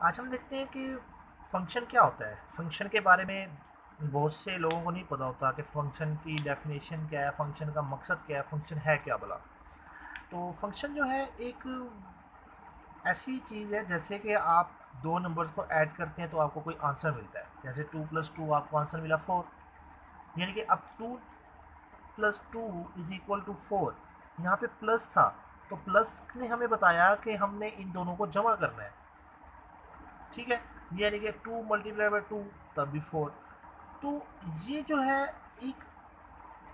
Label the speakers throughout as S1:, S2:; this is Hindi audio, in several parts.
S1: आज हम देखते हैं कि फंक्शन क्या होता है। फंक्शन के बारे में बहुत से लोगों को नहीं पता होता कि फंक्शन की डेफिनेशन क्या है, फंक्शन का मकसद क्या है, फंक्शन है क्या भला। तो फंक्शन जो है एक ऐसी चीज़ है जैसे कि आप दो नंबर्स को ऐड करते हैं तो आपको कोई आंसर मिलता है। जैसे 2+2 आपको आंसर मिला 4, यानी कि अब 2+2 = 4। यहाँ पे प्लस था तो प्लस ने हमें बताया कि हमने इन दोनों को जमा करना है। ठीक है, यानी कि 2 × 2 तब भी 4। तो ये जो है एक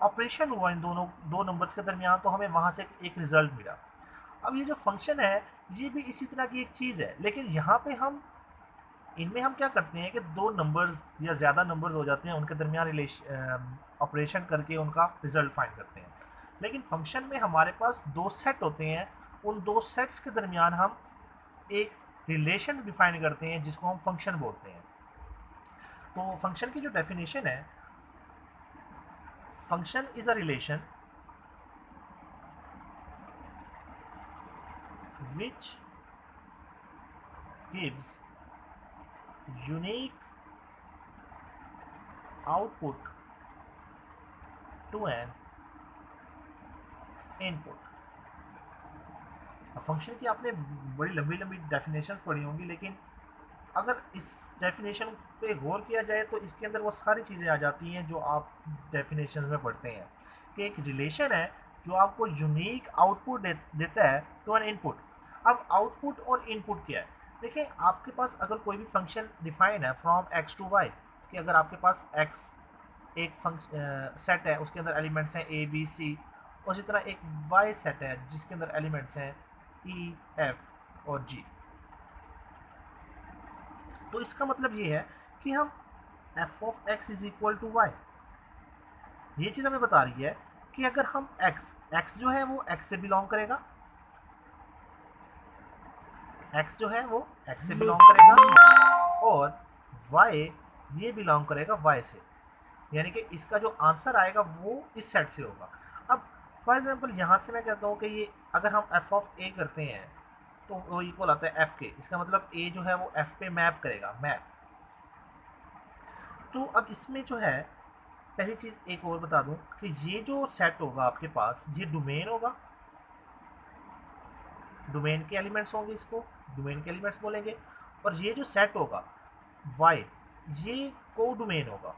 S1: ऑपरेशन हुआ इन दोनों दो नंबर्स के दरमियान, तो हमें वहां से एक रिजल्ट मिला। अब ये जो फंक्शन है ये भी इसी तरह की एक चीज़ है, लेकिन यहाँ पे हम इनमें हम क्या करते हैं कि दो नंबर्स या ज़्यादा नंबर्स हो जाते हैं, उनके दरमियान रिलेशन ऑपरेशन करके उनका रिजल्ट फाइंड करते हैं। लेकिन फंक्शन में हमारे पास दो सेट होते हैं, उन दो सेट्स के दरमियान हम एक रिलेशन डिफाइन करते हैं जिसको हम फंक्शन बोलते हैं। तो फंक्शन की जो डेफिनेशन है, function is a relation which gives unique output to an input। Function की आपने बड़ी लंबी लंबी डेफिनेशन पढ़ी होंगी, लेकिन अगर इस डेफिनेशन पे गौर किया जाए तो इसके अंदर वो सारी चीज़ें आ जाती हैं जो आप डेफिनेशन में पढ़ते हैं कि एक रिलेशन है जो आपको यूनिक आउटपुट देता है टू एन इनपुट। अब आउटपुट और इनपुट क्या है? देखिए, आपके पास अगर कोई भी फंक्शन डिफाइन है फ्रॉम एक्स टू वाई, कि अगर आपके पास एक्स एक सेट है, उसके अंदर एलिमेंट्स हैं ए बी सी, उसी तरह एक वाई सेट है जिसके अंदर एलिमेंट्स हैं ई एफ और जी। तो इसका मतलब ये है कि हम F of X is equal to Y, ये चीज़ हमें बता रही है कि अगर हम एक्स एक्स जो है वो एक्स से बिलोंग करेगा, एक्स जो है वो एक्स से बिलोंग करेगा, और वाई ये बिलोंग करेगा वाई से। यानी कि इसका जो आंसर आएगा वो इस सेट से होगा। अब फॉर एग्जांपल यहाँ से मैं कहता हूँ कि ये अगर हम एफ ऑफ ए करते हैं तो वो इक्वल आता है एफ के। इसका मतलब ए जो है वो एफ पे मैप करेगा, मैप। तो अब इसमें जो है पहली चीज़ एक और बता दूं कि ये जो सेट होगा आपके पास, ये डोमेन होगा, डोमेन के एलिमेंट्स होंगे, इसको डोमेन के एलिमेंट्स बोलेंगे। और ये जो सेट होगा वाई, ये को डोमेन होगा।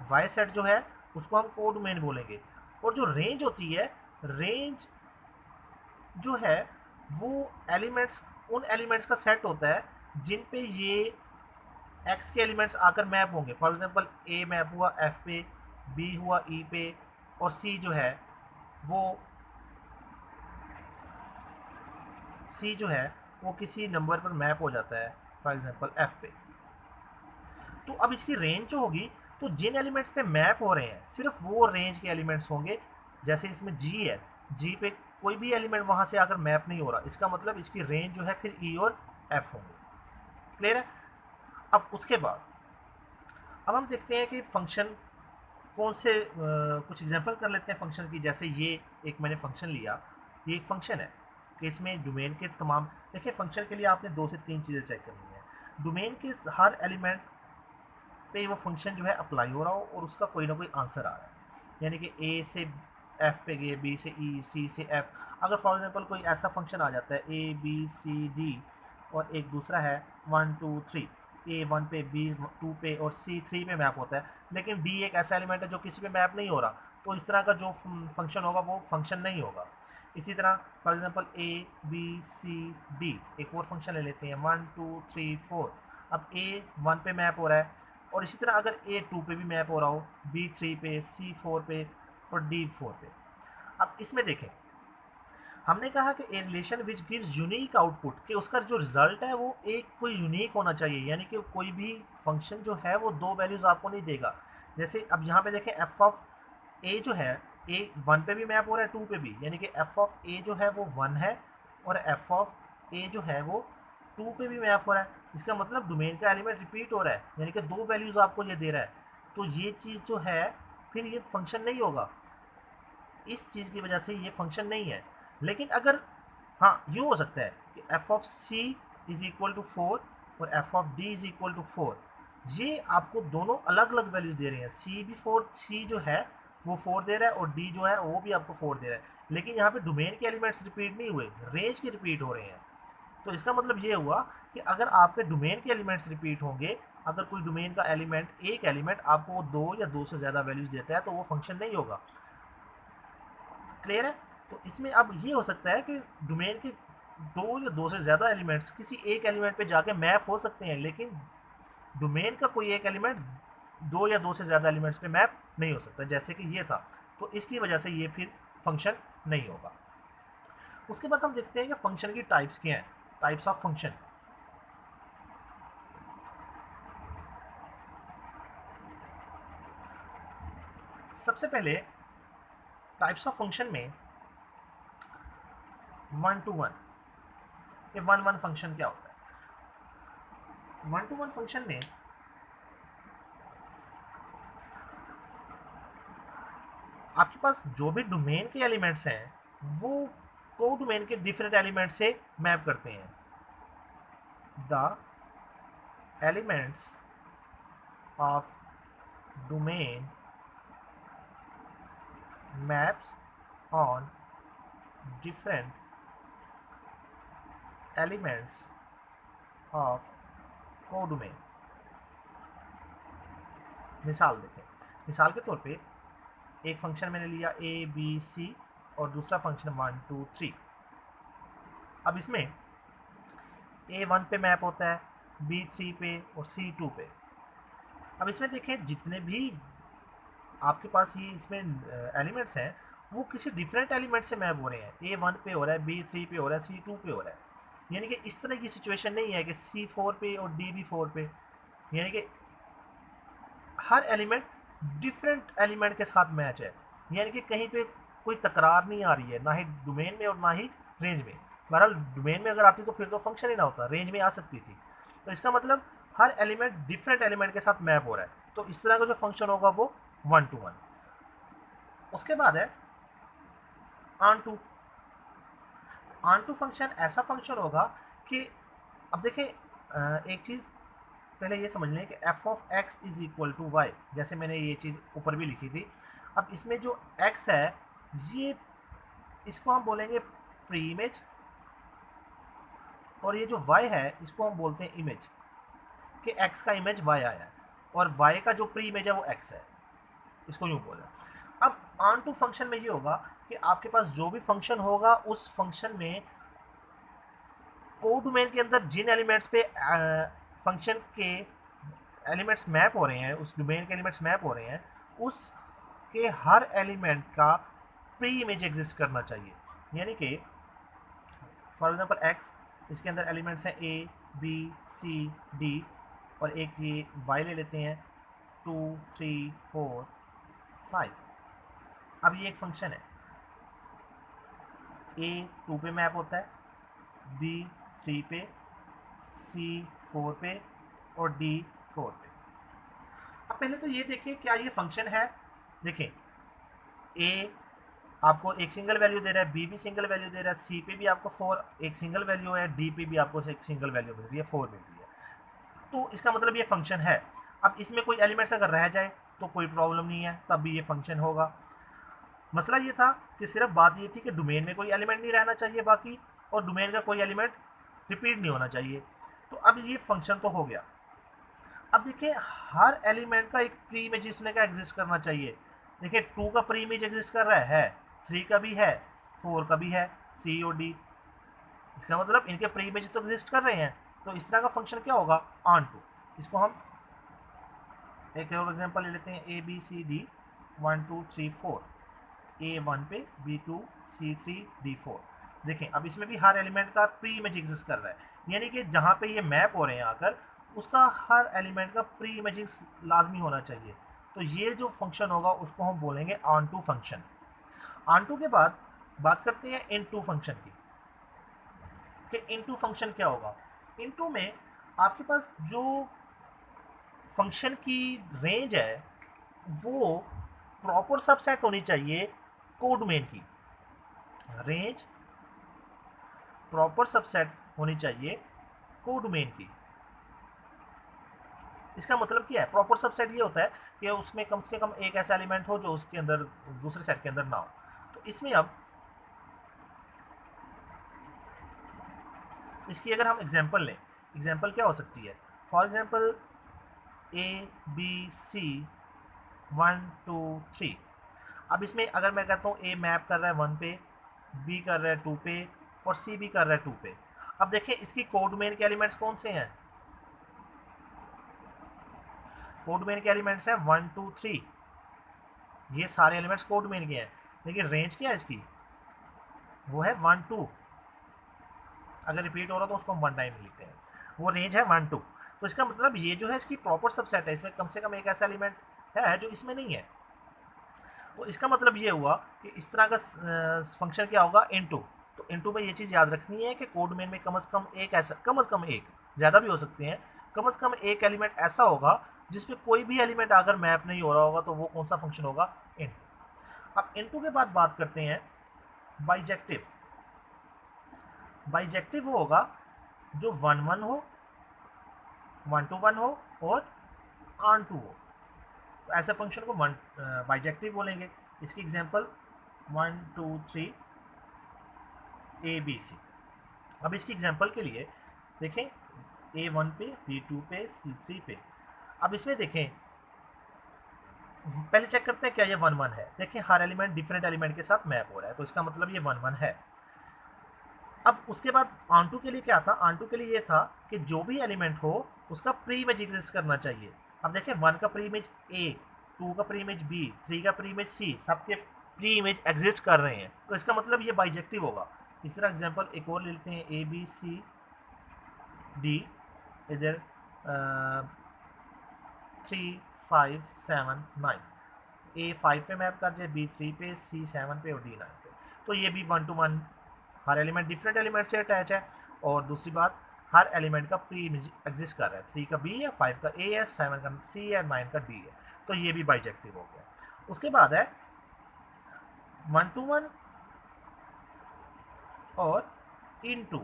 S1: वाई सेट जो है उसको हम को डोमेन बोलेंगे। और जो रेंज होती है, रेंज जो है वो एलिमेंट्स, उन एलिमेंट्स का सेट होता है जिन पे ये एक्स के एलिमेंट्स आकर मैप होंगे। फॉर एग्जांपल ए मैप हुआ एफ पे, बी हुआ ई पे, और सी जो है वो सी जो है वो किसी नंबर पर मैप हो जाता है, फॉर एग्जांपल एफ पे। तो अब इसकी रेंज जो होगी, तो जिन एलिमेंट्स पे मैप हो रहे हैं सिर्फ वो रेंज के एलिमेंट्स होंगे। जैसे इसमें जी है, जी पे कोई भी एलिमेंट वहां से आकर मैप नहीं हो रहा, इसका मतलब इसकी रेंज जो है फिर ई और एफ होंगे। क्लियर है? अब उसके बाद अब हम देखते हैं कि फंक्शन कौन से कुछ एग्जांपल कर लेते हैं फंक्शन की। जैसे ये एक मैंने फंक्शन लिया, ये एक फंक्शन है कि इसमें डोमेन के तमाम, देखिए फंक्शन के लिए आपने दो से तीन चीज़ें चेक करनी है। डोमेन के हर एलिमेंट पे वो फंक्शन जो है अप्लाई हो रहा हो और उसका कोई ना कोई आंसर आ रहा है। यानी कि ए से एफ पे गए, बी से ई, सी से एफ। अगर फॉर एग्जांपल कोई ऐसा फंक्शन आ जाता है ए बी सी डी, और एक दूसरा है 1 2 3, ए 1 पे, बी 2 पे और सी 3 पे मैप होता है, लेकिन डी एक ऐसा एलिमेंट है जो किसी पे मैप नहीं हो रहा, तो इस तरह का जो फंक्शन होगा वो फंक्शन नहीं होगा। इसी तरह for example A B C D, एक और फंक्शन ले लेते हैं 1 2 3 4। अब ए 1 पे मैप हो रहा है, और इसी तरह अगर ए 2 पे भी मैप हो रहा हो, बी 3 पे, सी 4 पे और डी 4 पे। अब इसमें देखें, हमने कहा कि a relation which gives unique output, कि उसका जो रिजल्ट है वो एक कोई यूनिक होना चाहिए, यानी कि कोई भी फंक्शन जो है वो दो वैल्यूज आपको नहीं देगा। जैसे अब यहाँ पे देखें एफ ऑफ ए जो है, ए 1 पे भी मैप हो रहा है 2 पे भी, यानी कि एफ ऑफ ए जो है वो 1 है, और एफ ऑफ ए जो है वो 2 पे भी मैप हो रहा है। इसका मतलब डोमेन का एलिमेंट रिपीट हो रहा है, यानी कि दो वैल्यूज आपको ये दे रहा है। तो ये चीज़ जो है फिर ये फंक्शन नहीं होगा, इस चीज़ की वजह से ये फंक्शन नहीं है। लेकिन अगर हाँ यूँ हो सकता है कि F of C is equal to 4 और F of D is equal to 4, ये आपको दोनों अलग अलग वैल्यूज दे रहे हैं। सी भी 4, सी जो है वो 4 दे रहा है और डी जो है वो भी आपको 4 दे रहा है, लेकिन यहाँ पे डोमेन के एलिमेंट्स रिपीट नहीं हुए, रेंज के रिपीट हो रहे हैं। तो इसका मतलब ये हुआ कि अगर आपके डोमेन के एलिमेंट्स रिपीट होंगे, अगर कोई डोमेन का एलिमेंट, एक एलिमेंट आपको दो या दो से ज़्यादा वैल्यूज देता है तो वो फंक्शन नहीं होगा। क्लियर है? तो इसमें अब ये हो सकता है कि डोमेन के दो या दो से ज़्यादा एलिमेंट्स किसी एक एलिमेंट पे जाके मैप हो सकते हैं, लेकिन डोमेन का कोई एक एलिमेंट दो या दो से ज़्यादा एलिमेंट्स पे मैप नहीं हो सकता, जैसे कि ये था। तो इसकी वजह से ये फिर फंक्शन नहीं होगा। उसके बाद हम देखते हैं कि फंक्शन की टाइप्स क्या हैं, टाइप्स ऑफ फंक्शन। सबसे पहले टाइप्स ऑफ फंक्शन में वन टू वन, ये वन वन फंक्शन क्या होता है? वन टू वन फंक्शन में आपके पास जो भी डोमेन के एलिमेंट्स हैं वो को डोमेन के डिफरेंट एलिमेंट से मैप करते हैं। The elements of domain maps on different elements of codomain. मिसाल देखें, मिसाल के तौर पे एक फंक्शन मैंने लिया ए बी सी और दूसरा फंक्शन 1 2 3। अब इसमें ए 1 पे मैप होता है, बी 3 पे और सी 2 पे। अब इसमें देखें जितने भी आपके पास ये इसमें एलिमेंट्स हैं वो किसी डिफरेंट एलिमेंट से मैप हो रहे हैं। ए 1 पे हो रहा है, बी 3 पे हो रहा है, सी 2 पे हो रहा है। यानी कि इस तरह की सिचुएशन नहीं है कि सी 4 पे और डी भी 4 पे, यानी कि हर एलिमेंट डिफरेंट एलिमेंट के साथ मैच है। यानी कि कहीं पे कोई तकरार नहीं आ रही है, ना ही डोमेन में और ना ही रेंज में। बहरहाल डोमेन में अगर आती तो फिर तो फंक्शन ही ना होता, रेंज में आ सकती थी। तो इसका मतलब हर एलिमेंट डिफरेंट एलिमेंट के साथ मैप हो रहा है, तो इस तरह का जो फंक्शन होगा वो वन टू वन। उसके बाद है onto. Onto function ऐसा फंक्शन होगा कि अब देखें एक चीज़ पहले ये समझ लें कि F of X is equal to Y, जैसे मैंने ये चीज़ ऊपर भी लिखी थी। अब इसमें जो एक्स है ये, इसको हम बोलेंगे प्री इमेज, और ये जो वाई है इसको हम बोलते हैं इमेज, कि एक्स का इमेज वाई आया है और वाई का जो प्री इमेज है वो एक्स है, इसको यूँ बोलें। अब ऑन टू फंक्शन में ये होगा कि आपके पास जो भी फंक्शन होगा उस फंक्शन में कोडोमेन के अंदर जिन एलिमेंट्स पे फंक्शन के एलिमेंट्स मैप हो रहे हैं, उस डोमेन के एलिमेंट्स मैप हो रहे हैं, उसके हर एलिमेंट का प्री इमेज एग्जिस्ट करना चाहिए। यानी कि फॉर एग्जांपल एक्स, इसके अंदर एलिमेंट्स हैं ए बी सी डी, और एक ये वाई ले लेते हैं 2 3 4 5। अब ये एक फंक्शन है, ए 2 पे मैप होता है, बी 3 पे, सी 4 पे और डी 4 पे। अब पहले तो ये देखिए क्या ये फंक्शन है। देखें ए आपको एक सिंगल वैल्यू दे रहा है, बी भी सिंगल वैल्यू दे रहा है, सी पे भी आपको 4 एक सिंगल वैल्यू है, डी पे भी आपको एक सिंगल वैल्यू मिल रही है, 4 मिल रही है। तो इसका मतलब ये फंक्शन है। अब इसमें कोई एलिमेंट्स अगर रह जाए तो कोई प्रॉब्लम नहीं है, तब भी ये फंक्शन होगा। मसला ये था कि सिर्फ बात ये थी कि डोमेन में कोई एलिमेंट नहीं रहना चाहिए बाकी, और डोमेन का कोई एलिमेंट रिपीट नहीं होना चाहिए। तो अब ये फंक्शन तो हो गया। अब देखिए हर एलिमेंट का एक प्री इमेज इसने का एग्जिस्ट करना चाहिए। देखिए 2 का प्री इमेज एग्जिस्ट कर रहा है, 3 का भी है, 4 का भी है, सी और डी। इसका मतलब इनके प्री इमेज तो एग्जिस्ट कर रहे हैं। तो इस तरह का फंक्शन क्या होगा, ऑन टू। इसको हम एक और एग्जांपल ले लेते हैं, ए बी सी डी 1 2 3 4, ए 1 पे, बी 2, सी 3, डी 4। देखें अब इसमें भी हर एलिमेंट का प्री इमेज एग्जिस्ट कर रहा है, यानी कि जहाँ पे ये मैप हो रहे हैं आकर उसका हर एलिमेंट का प्री इमेजिंग लाजमी होना चाहिए। तो ये जो फंक्शन होगा उसको हम बोलेंगे onto function. Onto के बाद बात करते हैं इन टू फंक्शन की, कि इन टू फंक्शन क्या होगा। इन टू में आपके पास जो फंक्शन की रेंज है वो प्रॉपर सबसेट होनी चाहिए कोडोमेन की। रेंज प्रॉपर सबसेट होनी चाहिए कोडोमेन की। इसका मतलब क्या है? प्रॉपर सबसेट ये होता है कि उसमें कम से कम एक ऐसा एलिमेंट हो जो उसके अंदर दूसरे सेट के अंदर ना हो। तो इसमें अब इसकी अगर हम एग्जांपल लें, एग्जांपल क्या हो सकती है? For example A B C 1 2 3। अब इसमें अगर मैं कहता हूँ ए मैप कर रहा है 1 पे, बी कर रहा है 2 पे और सी भी कर रहा है 2 पे। अब देखें इसकी कोडोमेन के एलिमेंट्स कौन से हैं? कोडोमेन के एलिमेंट्स हैं 1 2 3। ये सारे एलिमेंट्स कोडोमेन के हैं, लेकिन रेंज क्या है इसकी? वो है 1 2। अगर रिपीट हो रहा तो उसको हम 1 टाइम लिखते हैं। वो रेंज है 1 2। तो इसका मतलब ये जो है इसकी प्रॉपर सबसेट है, इसमें कम से कम एक ऐसा एलिमेंट है जो इसमें नहीं है। तो इसका मतलब ये हुआ कि इस तरह का फंक्शन क्या होगा? इनटू। तो इनटू में ये चीज़ याद रखनी है कि कोडोमेन में कम से कम एक ऐसा, कम से कम एक, ज़्यादा भी हो सकते हैं, कम से कम एक एलिमेंट ऐसा होगा जिसमें कोई भी एलिमेंट अगर मैप नहीं हो रहा होगा तो वो कौन सा फंक्शन होगा? इनटू। अब इनटू के बाद बात करते हैं बाइजेक्टिव। बाइजेक्टिव वो होगा जो 1 1 हो, 1 to 1 हो और ऑन टू हो। तो ऐसे फंक्शन को बाइजेक्टिव बोलेंगे। इसकी एग्जांपल 1 2 3 ए बी सी। अब इसकी एग्जांपल के लिए देखें ए 1 पे, बी 2 पे, सी 3 पे। अब इसमें देखें, पहले चेक करते हैं क्या ये 1 1 है। देखें हर एलिमेंट डिफरेंट एलिमेंट के साथ मैप हो रहा है, तो इसका मतलब ये 1 1 है। अब उसके बाद ऑन2 के लिए क्या था? ऑन2 के लिए ये था कि जो भी एलिमेंट हो उसका प्री इमेज एग्जिस्ट करना चाहिए। अब देखें 1 का प्री इमेज ए, 2 का प्री इमेज बी, 3 का प्री इमेज सी, सबके प्री इमेज एग्जिस्ट कर रहे हैं, तो इसका मतलब ये बाइजेक्टिव होगा। इस तरह एग्जांपल एक और ले लेते हैं, ए बी सी डी, इधर 3 5 7 9। ए 5 पे मैप कर जाए, बी 3 पे, सी 7 पे और डी 9 पे। तो ये भी 1 to 1 her element different element से अटैच है। और दूसरी बात, हर एलिमेंट का प्री इमेज एग्जिस्ट कर रहा है। 3 का बी है, 5 का ए है, 7 का सी है, 9 का डी है। तो ये भी बाइजेक्टिव हो गया। उसके बाद है 1 to 1 और इनटू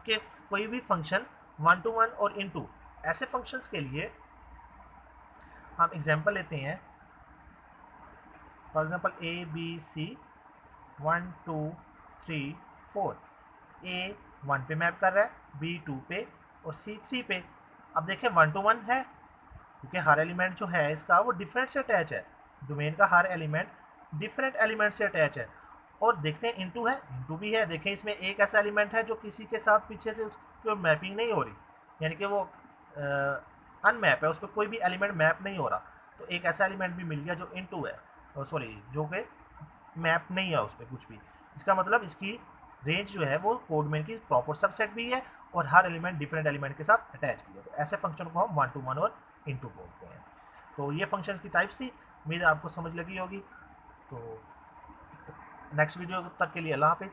S1: के कोई भी फंक्शन 1 to 1 और इनटू, ऐसे फंक्शंस के लिए हम एग्जांपल लेते हैं। For example A B C 1 2 3 4। A 1 पे मैप कर रहा है, बी 2 पे और सी 3 पे। अब देखें 1 to 1 है क्योंकि हर एलिमेंट जो है इसका वो डिफरेंट से अटैच है। डोमेन का हर एलिमेंट डिफरेंट एलिमेंट से अटैच है। और देखते हैं इनटू है, इनटू भी है। देखें इसमें एक ऐसा एलिमेंट है जो किसी के साथ पीछे से उसकी मैपिंग नहीं हो रही, यानी कि वो अनमैप है, उस पर कोई भी एलिमेंट मैप नहीं हो रहा। तो एक ऐसा एलिमेंट भी मिल गया जो इनटू है, सॉरी जो कि मैप नहीं है उस पर कुछ भी। इसका मतलब इसकी रेंज जो है वो कोडमेन की प्रॉपर सबसेट भी है और हर एलिमेंट डिफरेंट एलिमेंट के साथ अटैच भी है। तो ऐसे फंक्शन को हम 1 to 1 और इनटू बोलते हैं। तो ये फंक्शंस की टाइप्स थी, उम्मीद आपको समझ लगी होगी। तो नेक्स्ट वीडियो तक के लिए अल्लाह हाफिज़।